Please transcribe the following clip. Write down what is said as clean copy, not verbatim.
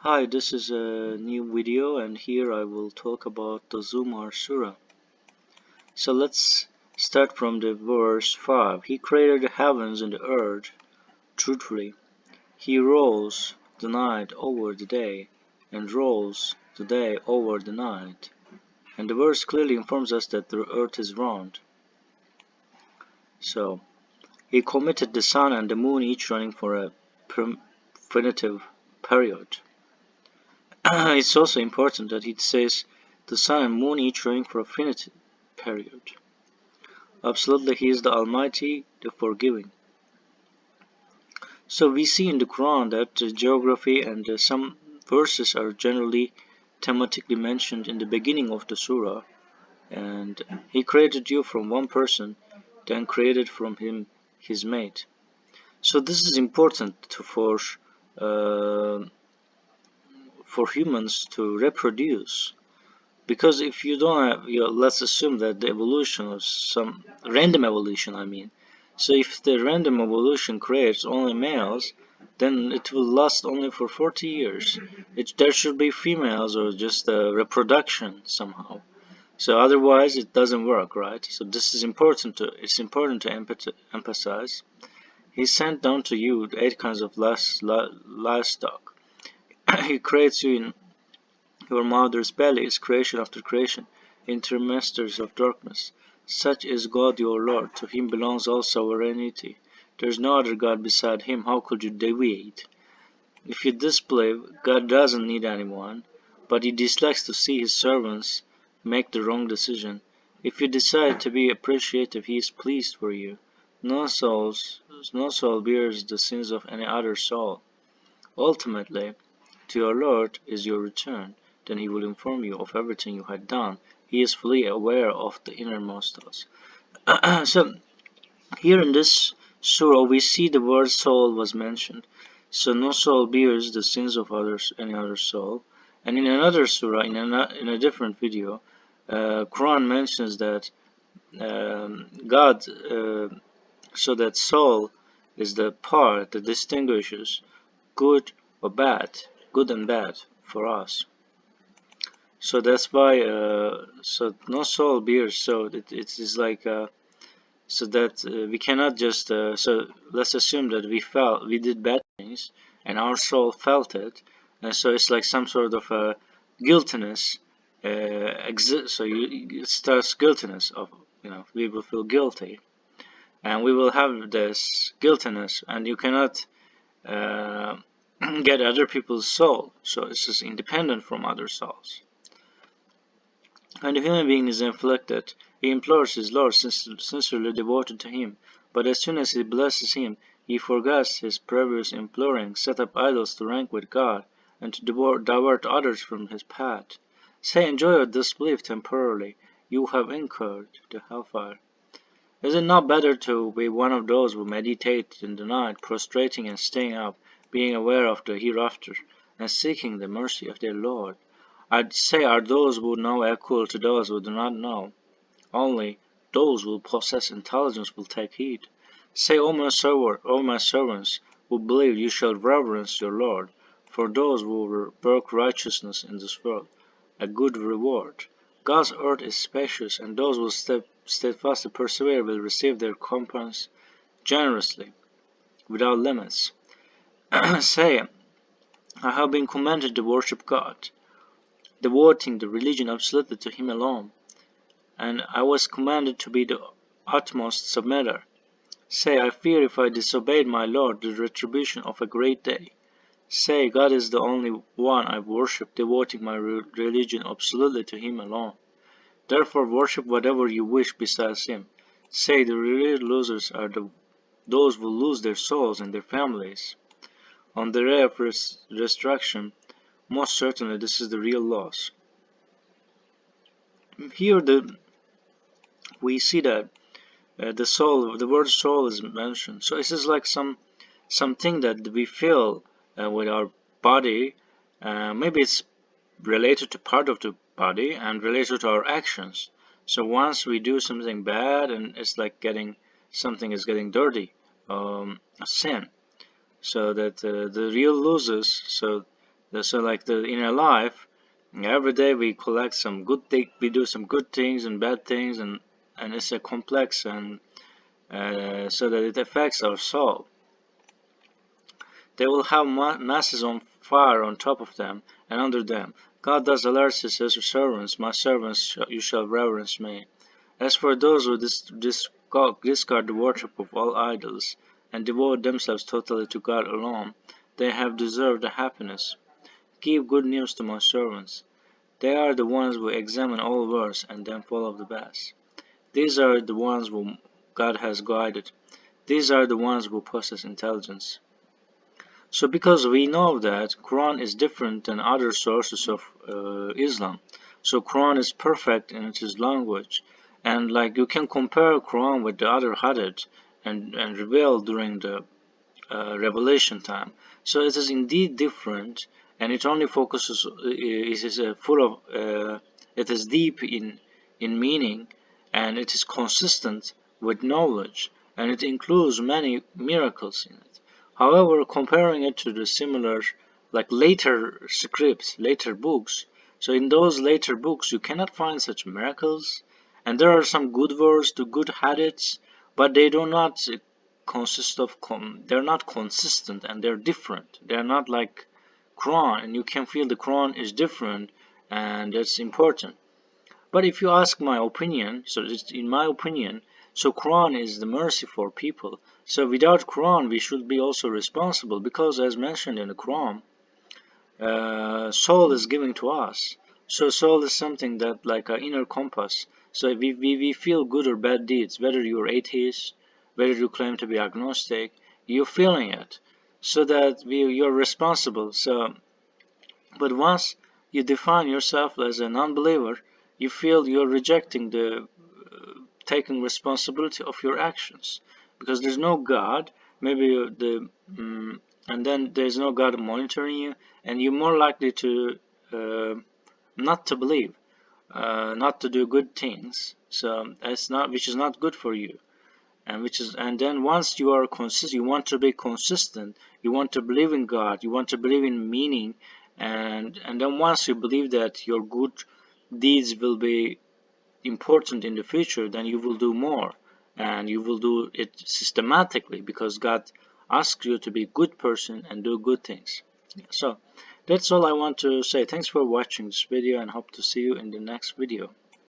Hi, this is a new video and here I will talk about the Zumar Surah. So let's start from the verse 5. He created the heavens and the earth truthfully. He rolls the night over the day and rolls the day over the night. And the verse clearly informs us that the earth is round. So, he committed the sun and the moon each running for a primitive period. It's also important that it says the sun and moon each running for a finite period. Absolutely, He is the Almighty, the Forgiving. So we see in the Quran that geography and some verses are generally thematically mentioned in the beginning of the surah, and He created you from one person, then created from him his mate. So this is important uh, for humans to reproduce. Because if you don't have, let's assume that the evolution of some random evolution, I mean. So if the random evolution creates only males, then it will last only for 40 years. There should be females or just reproduction somehow. So otherwise it doesn't work, right? So this is important it's important to emphasize. He sent down to you the 8 kinds of livestock. He creates you in your mother's belly is creation after creation, intermasters of darkness. Such is God your Lord, to him belongs all sovereignty. There is no other God beside him, how could you deviate? If you disbelieve, God doesn't need anyone, but he dislikes to see his servants make the wrong decision. If you decide to be appreciative, he is pleased for you. No no soul bears the sins of any other soul. Ultimately, to your Lord is your return, then he will inform you of everything you had done. He is fully aware of the innermost thoughts. So here in this surah we see the word soul was mentioned. So no soul bears the sins of any other soul. And in another surah, in a different video, Quran mentions that God, so that soul is the part that distinguishes good or bad, good and bad for us. So that's why, so no soul bears. So it is like, so that we cannot just, so let's assume that we did bad things, and our soul felt it, and so it's like some sort of a guiltiness, so it starts guiltiness of, we will feel guilty, and we will have this guiltiness, and you cannot uh, get other people's soul, so it's just independent from other souls. When the human being is afflicted, he implores his Lord, sincerely devoted to him, but as soon as he blesses him, he forgets his previous imploring, set up idols to rank with God, and to divert others from his path. Say, enjoy your disbelief temporarily, you have incurred the hellfire. Is it not better to be one of those who meditate in the night, prostrating and staying up, being aware of the hereafter, and seeking the mercy of their Lord? I'd say are those who know equal to those who do not know. Only those who possess intelligence will take heed. Say, O my servants, who believe, you shall reverence your Lord, for those who work righteousness in this world, a good reward. God's earth is spacious, and those who steadfastly persevere will receive their recompense generously, without limits. Say, I have been commanded to worship God, devoting the religion absolutely to Him alone, and I was commanded to be the utmost submitter. Say, I fear if I disobeyed my Lord the retribution of a great day. Say, God is the only one I worship, devoting my religion absolutely to Him alone. Therefore worship whatever you wish besides Him. Say, the real losers are those who lose their souls and their families. On the day of resurrection, most certainly this is the real loss. Here we see that the word soul is mentioned. So this is like something that we feel with our body. Maybe it's related to part of the body and related to our actions. So once we do something bad, and it's like something is getting dirty, a sin. So that the real losers, so So like in our life, every day we collect some good thing, we do some good things and bad things, and it's a complex, and so that it affects our soul. They will have masses on fire on top of them and under them. God thus alerts his servants, my servants, you shall reverence me. As for those who discard the worship of all idols and devote themselves totally to God alone, they have deserved the happiness. Give good news to my servants. They are the ones who examine all words and then follow the best. These are the ones whom God has guided. These are the ones who possess intelligence. So because we know that Quran is different than other sources of Islam, so Quran is perfect in its language, and like you can compare Quran with the other hadith and revealed during the revelation time. So it is indeed different, and it only focuses. It is full of. It is deep in meaning, and it is consistent with knowledge, and it includes many miracles in it. However, comparing it to the similar, like later scripts, later books. So in those later books, you cannot find such miracles, and there are some good words to good hadiths, but they do not consist of they're not consistent, and they're different. They're not like Quran, and you can feel the Quran is different, and that's important. But if you ask my opinion, so it's in my opinion, so Quran is the mercy for people. So without Quran, we should be also responsible, because as mentioned in the Quran, soul is given to us. So soul is something that like our inner compass. So we feel good or bad deeds, whether you're atheist, whether you claim to be agnostic, you're feeling it. So that you're responsible. So, but once you define yourself as a non-believer, you feel you're rejecting the taking responsibility of your actions, because there's no God. Maybe and then there's no God monitoring you, and you're more likely to uh, not to believe, not to do good things. So that's not, which is not good for you, and then once you are consistent, you want to be consistent. You want to believe in God. You want to believe in meaning, and then once you believe that your good deeds will be important in the future, then you will do more, and you will do it systematically, because God asks you to be a good person and do good things. So that's all I want to say. Thanks for watching this video, and hope to see you in the next video.